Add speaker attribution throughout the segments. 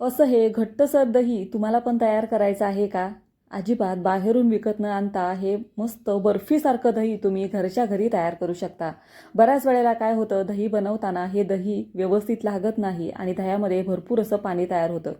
Speaker 1: असं हे घट्टसर दही तुम्हाला पण तयार करायचं आहे का? अजिबात बाहेरून विकत न आणता हे मस्त बर्फीसारखं दही तुम्ही घरच्या घरी तयार करू शकता. बऱ्याच वेळेला काय होतं, दही बनवताना हे दही व्यवस्थित लागत नाही आणि दह्यामध्ये भरपूर असं पाणी तयार होतं.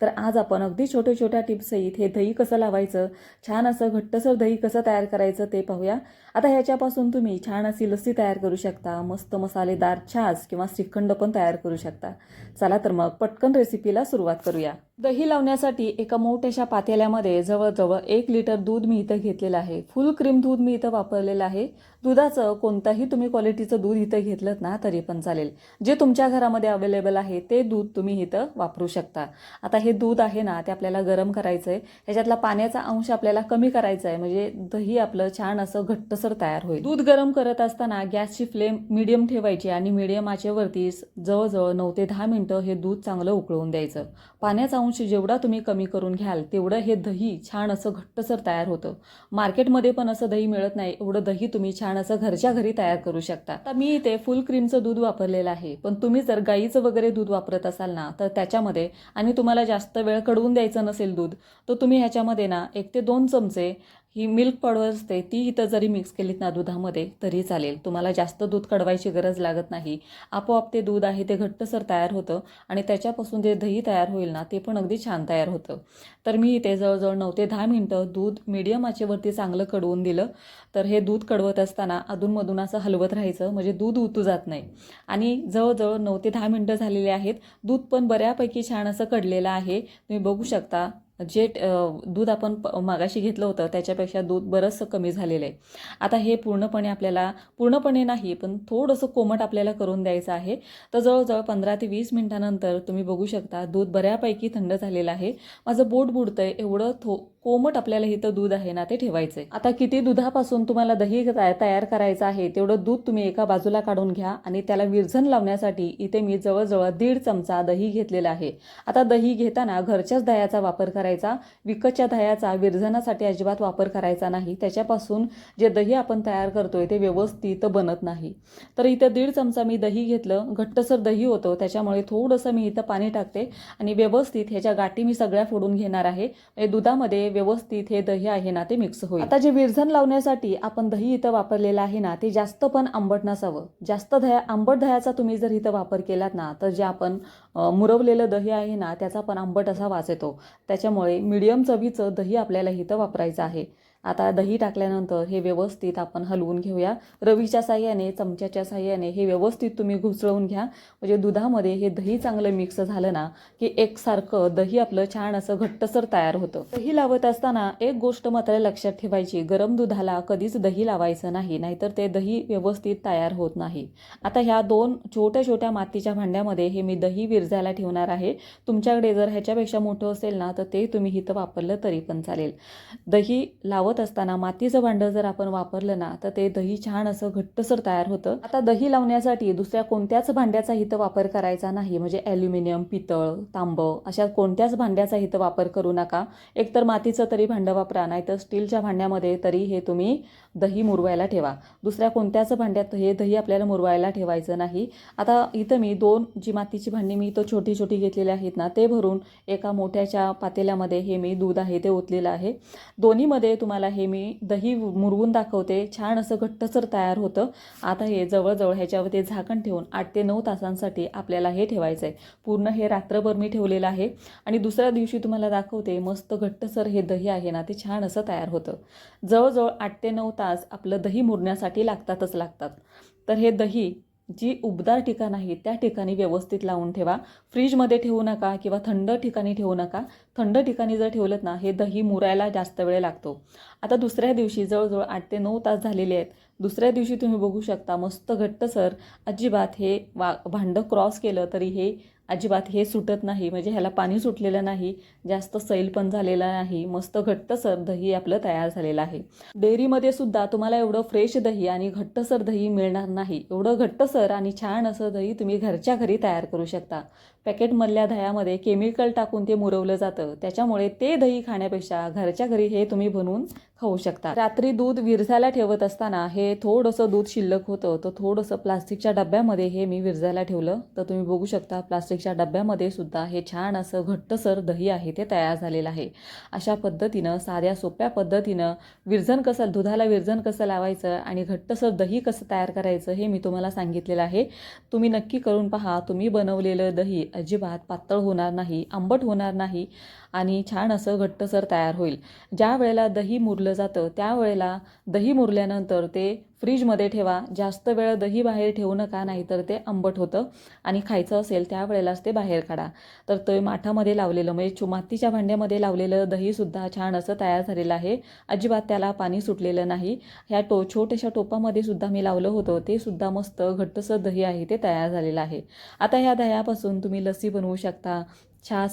Speaker 1: तर आज आपण अगदी छोट्या छोट्या टिप्ससहित हे दही कसं लावायचं, छान असं घट्टसर दही कसं तयार करायचं ते पाहूया. आता ह्याच्यापासून तुम्ही छान अशी लस्सी तयार करू शकता, मस्त मसालेदार छास किंवा श्रीखंड पण तयार करू शकता. चला तर मग पटकन रेसिपीला सुरुवात करूया. दही लावण्यासाठी एका मोठ्याशा पातेल्यामध्ये जवळजवळ 1 लिटर दूध मी इथं घेतलेलं आहे. फुल क्रीम दूध मी इथं वापरलेलं आहे. दुधाचं कोणताही तुम्ही क्वालिटीचं दूध इथं घेतलं ना तरी पण चालेल. जे तुमच्या घरामध्ये अवेलेबल आहे ते दूध तुम्ही इथं वापरू शकता. आता हे दूध आहे ना ते आपल्याला गरम करायचं आहे. ह्याच्यातला पाण्याचा अंश आपल्याला कमी करायचा आहे, म्हणजे दही आपलं छान असं घट्टसर तयार होईल. दूध गरम करत असताना गॅसची फ्लेम मीडियम ठेवायची आणि मीडियम आचेवरती जवळजवळ 9 ते 10 मिनिटं हे दूध चांगलं उकळून द्यायचं. पाण्याचा अंश जेवढा तुम्ही कमी करून घ्याल तेवढं हे दही छान असं घट्टसर तयार होतं. मार्केटमध्ये पण असं दही मिळत नाही, एवढं दही तुम्ही छान असं घरच्या घरी तयार करू शकता. आता मी इथे फुल क्रीमचं दूध वापरलेलं आहे, पण तुम्ही जर गाईचं वगैरे दूध वापरत असाल ना तर त्याच्यामध्ये, आणि तुम्हाला जास्त वेळ कडवून द्यायचं नसेल दूध, तर तुम्ही ह्याच्यामध्ये ना 1 ते 2 चमचे ही मिल्क पावडर असते ती इथं जरी मिक्स केलीत ना दुधामध्ये तरी चालेल. तुम्हाला जास्त दूध कडवायची गरज लागत नाही. आपोआप ते दूध आहे ते घट्टसर तयार होतं आणि त्याच्यापासून जे दही तयार होईल ना ते पण अगदी छान तयार होतं. तर मी इथे जवळजवळ 9 ते 10 मिनिटं दूध मीडियम आचेवरती चांगलं कडवून दिलं. तर हे दूध कडवत असताना अधूनमधून असं हलवत राहायचं, म्हणजे दूध उतू जात नाही. आणि जवळजवळ 9 ते 10 मिनिटं झालेली आहेत. दूध पण बऱ्यापैकी छान असं कडलेलं आहे. तुम्ही बघू शकता. जे दूध आपण मागाशी घेतलं होतं त्याच्यापेक्षा दूध बरंचसं कमी झालेलं आहे. आता हे पूर्णपणे नाही पण थोडंसं कोमट आपल्याला करून द्यायचं आहे. तर जवळजवळ 15 ते 20 मिनिटानंतर तुम्ही बघू शकता दूध बऱ्यापैकी थंड झालेलं आहे. माझं बोट बुडतंय एवढं कोमट आपल्याला इथं दूध आहे ना ते ठेवायचं आहे. आता किती दुधापासून तुम्हाला दही तयार करायचं आहे तेवढं दूध तुम्ही एका बाजूला काढून घ्या आणि त्याला विरझण लावण्यासाठी इथे मी जवळजवळ 1.5 चमचा दही घेतलेला आहे. आता दही घेताना घरच्याच दह्याचा वापर करायचा, विकतच्या दह्याचा विरझणासाठी अजिबात वापर करायचा नाही. त्याच्यापासून जे दही आपण तयार करतोय ते व्यवस्थित बनत नाही. तर इथं 1.5 चमचा मी दही घेतलं. घट्टसर दही होतं त्याच्यामुळे थोडंसं मी इथं पाणी टाकते आणि व्यवस्थित ह्याच्या गाठी मी सगळ्या फोडून घेणार आहे. दुधामध्ये व्यवस्थित हे दही आहे ना ते मिक्स होईल. आता जे विरझण लावण्यासाठी आपण दही इथं वापरलेलं आहे ना ते जास्त पण आंबट नसावं. जास्त आंबट दह्याचा तुम्ही जर इथं वापर केलात ना तर जे आपण मुरवलेलं दही आहे ना त्याचा पण आंबट असा वास येतो. त्याच्यामुळे मीडियम चवीचं दही आपल्याला इथं वापरायचं आहे. आता दही टाकल्यानंतर हे व्यवस्थित आपण हलवून घेऊया. रवीच्या साह्याने, चमच्याच्या साह्याने हे व्यवस्थित तुम्ही घुसळून घ्या. म्हणजे दुधामध्ये हे दही चांगलं मिक्स झालं ना की एकसारखं दही आपलं छान असं घट्टसर तयार होतं. दही लावत असताना एक गोष्ट मात्र लक्षात ठेवायची, गरम दुधाला कधीच दही लावायचं नाही, नाहीतर ते दही व्यवस्थित तयार होत नाही. आता ह्या 2 छोट्या छोट्या मातीच्या भांड्यामध्ये हे मी दही विरजायला ठेवणार आहे. तुमच्याकडे जर ह्याच्यापेक्षा मोठं असेल ना तर ते तुम्ही इथं वापरलं तरी पण चालेल. दही लावत असताना मातीचं भांडं जर आपण वापरलं ना तर ते दही छान असं घट्टसर तयार होतं. आता दही लावण्यासाठी दुसऱ्या कोणत्याच भांड्याचा इथं वापर करायचा नाही, म्हणजे ॲल्युमिनियम, पितळ, तांब अशा कोणत्याच भांड्याचा इथं वापर करू नका. एकतर मातीचं तरी भांडं वापरा, नाहीतर स्टीलच्या भांड्यामध्ये तरी हे तुम्ही दही मुरवायला ठेवा. दुसऱ्या कोणत्याच भांड्यात हे दही आपल्याला मुरवायला ठेवायचं नाही. आता इथं मी 2 जी मातीची भांडी मी इथं छोटी छोटी घेतलेली आहेत ना ते भरून एका मोठ्याच्या पातेल्यामध्ये हे मी दूध आहे ते ओतलेलं आहे. दोन्हीमध्ये तुम्हाला हे मी दही मुरवून दाखवते. छान असं घट्टसर तयार होतं. आता हे जवळजवळ ह्याच्यावरती झाकण ठेवून 8 ते 9 तासांसाठी आपल्याला हे ठेवायचं आहे. पूर्ण हे रात्रभर मी ठेवलेलं आहे आणि दुसऱ्या दिवशी तुम्हाला दाखवते मस्त घट्टसर हे दही आहे ना ते छान असं तयार होतं. जवळजवळ 8 ते 9 तास आपलं दही मुरण्यासाठी लागतातच लागतात. तर हे दही जी उबदार ठिकाण आहे त्या ठिकाणी व्यवस्थित लावून ठेवा. फ्रीजमध्ये ठेवू नका किंवा थंड ठिकाणी ठेवू नका. थंड ठिकाणी जर ठेवलं ना हे दही मुरायला जास्त वेळ लागतो. आता दुसऱ्या दिवशी जवळजवळ 8 ते 9 तास झालेले आहेत. दुसऱ्या दिवशी तुम्ही बघू शकता मस्त घट्टसर, अजिबात हे भांडं क्रॉस केलं तरी हे अजिबात हे सुटत नाही, म्हणजे ह्याला पाणी सुटलेलं नाही, जास्त सैल पण झालेला नाही. मस्त घट्टसर दही आपलं तयार झालेलं आहे. डेअरीमध्ये सुद्धा तुम्हाला एवढं फ्रेश दही आणि घट्टसर दही मिळणार नाही. एवढं घट्टसर आणि छान असं दही तुम्ही घरच्या घरी तयार करू शकता. पॅकेटमधल्या दह्यामध्ये केमिकल टाकून ते मुरवलं जातं, त्याच्यामुळे ते दही खाण्यापेक्षा घरच्या घरी हे तुम्ही बनवून खाऊ शकता. रात्री दूध विरझायला ठेवत असताना हे थोडंसं दूध शिल्लक होतं, तर थोडंसं प्लास्टिकच्या डब्यामध्ये हे मी विरझायला ठेवलं. तर तुम्ही बघू शकता प्लास्टिकच्या डब्यामध्ये सुद्धा हे छान असं घट्टसर दही आहे ते तयार झालेलं आहे. अशा पद्धतीनं साध्या सोप्या पद्धतीनं दुधाला विरझण कसं लावायचं आणि घट्टसर दही कसं तयार करायचं हे मी तुम्हाला सांगितलेलं आहे. तुम्ही नक्की करून पहा. तुम्ही बनवलेलं दही अजिबात पातळ होणार नाही, आंबट होणार नाही आणि छान असं घट्टसर तयार होईल. ज्या वेळेला दही मुरलं जातं त्यावेळेला दही मुरल्यानंतर ते फ्रीजमध्ये ठेवा. जास्त वेळ दही बाहेर ठेवू नका, नाहीतर ते आंबट होतं आणि खायचं असेल त्यावेळेलाच ते बाहेर काढा. तर ते माठामध्ये लावलेलं म्हणजे मातीच्या भांड्यामध्ये लावलेलं दहीसुद्धा छान असं तयार झालेलं आहे. अजिबात त्याला पाणी सुटलेलं नाही. ह्या छोट्याशा टोपामध्ये सुद्धा मी लावलं होतं, ते सुद्धा मस्त घट्टसर दही आहे ते तयार झालेलं आहे. आता ह्या दह्यापासून तुम्ही लस्सी बनवू शकता,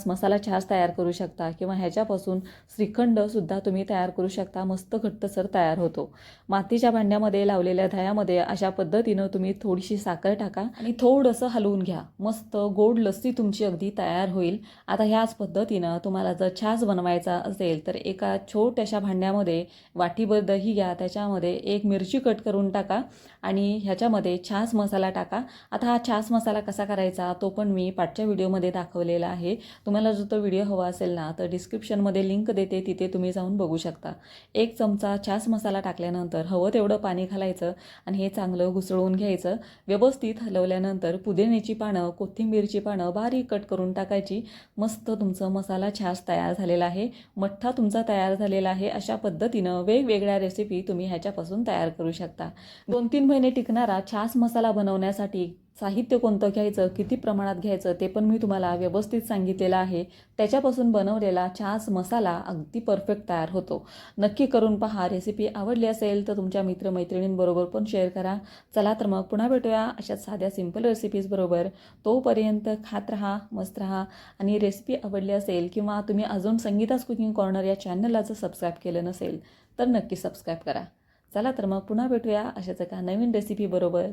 Speaker 1: मसाला छास तयार करू शकता किंवा ह्याच्यापासून श्रीखंडसुद्धा तुम्ही तयार करू शकता. मस्त घट्टसर तयार होतो. मातीच्या भांड्यामध्ये लावलेल्या दह्यामध्ये अशा पद्धतीनं तुम्ही थोडीशी साखर टाका आणि थोडंसं हलवून घ्या. मस्त गोड लस्सी तुमची अगदी तयार होईल. आता ह्याच पद्धतीनं तुम्हाला जर छास बनवायचा असेल तर एका छोट्याशा भांड्यामध्ये वाटीभर दही घ्या, त्याच्यामध्ये एक मिरची कट करून टाका आणि ह्याच्यामध्ये छास मसाला टाका. आता हा छास मसाला कसा करायचा तो पण मी पाठच्या व्हिडिओमध्ये दाखवलेला आहे. तुम्हाला जो तो व्हिडिओ हवा असेल ना तर डिस्क्रिप्शनमध्ये लिंक देते, तिथे तुम्ही जाऊन बघू शकता. 1 चमचा छास मसाला टाकल्यानंतर हवं तेवढं पाणी घालायचं आणि हे चांगलं घुसळून घ्यायचं. व्यवस्थित हलवल्यानंतर पुदिन्याची पानं, कोथिंबीरची पानं बारीक कट करून टाकायची. मस्त तुमचं मसाला छास तयार झालेला आहे. मठ्ठा तुमचा तयार झालेला आहे. अशा पद्धतीनं वेगवेगळ्या रेसिपी तुम्ही ह्याच्यापासून तयार करू शकता. 2-3 महिने टिकणारा छास मसाला बनवण्यासाठी साहित्य कोणतं घ्यायचं, किती प्रमाणात घ्यायचं ते पण मी तुम्हाला व्यवस्थित सांगितलेलं आहे. त्याच्यापासून बनवलेला छास मसाला अगदी परफेक्ट तयार होतो. नक्की करून पहा. रेसिपी आवडली असेल तर तुमच्या मित्रमैत्रिणींबरोबर पण शेअर करा. चला तर मग पुन्हा भेटूया अशाच साध्या सिंपल रेसिपीजबरोबर. तोपर्यंत खात राहा, मस्त राहा आणि रेसिपी आवडली असेल किंवा तुम्ही अजून संगीताच कुकिंग कॉर्नर या चॅनलला जर सबस्क्राईब केलं नसेल तर नक्की सबस्क्राईब करा. चला तर मग पुन्हा भेटूया अशाच एका नवीन रेसिपीबरोबर.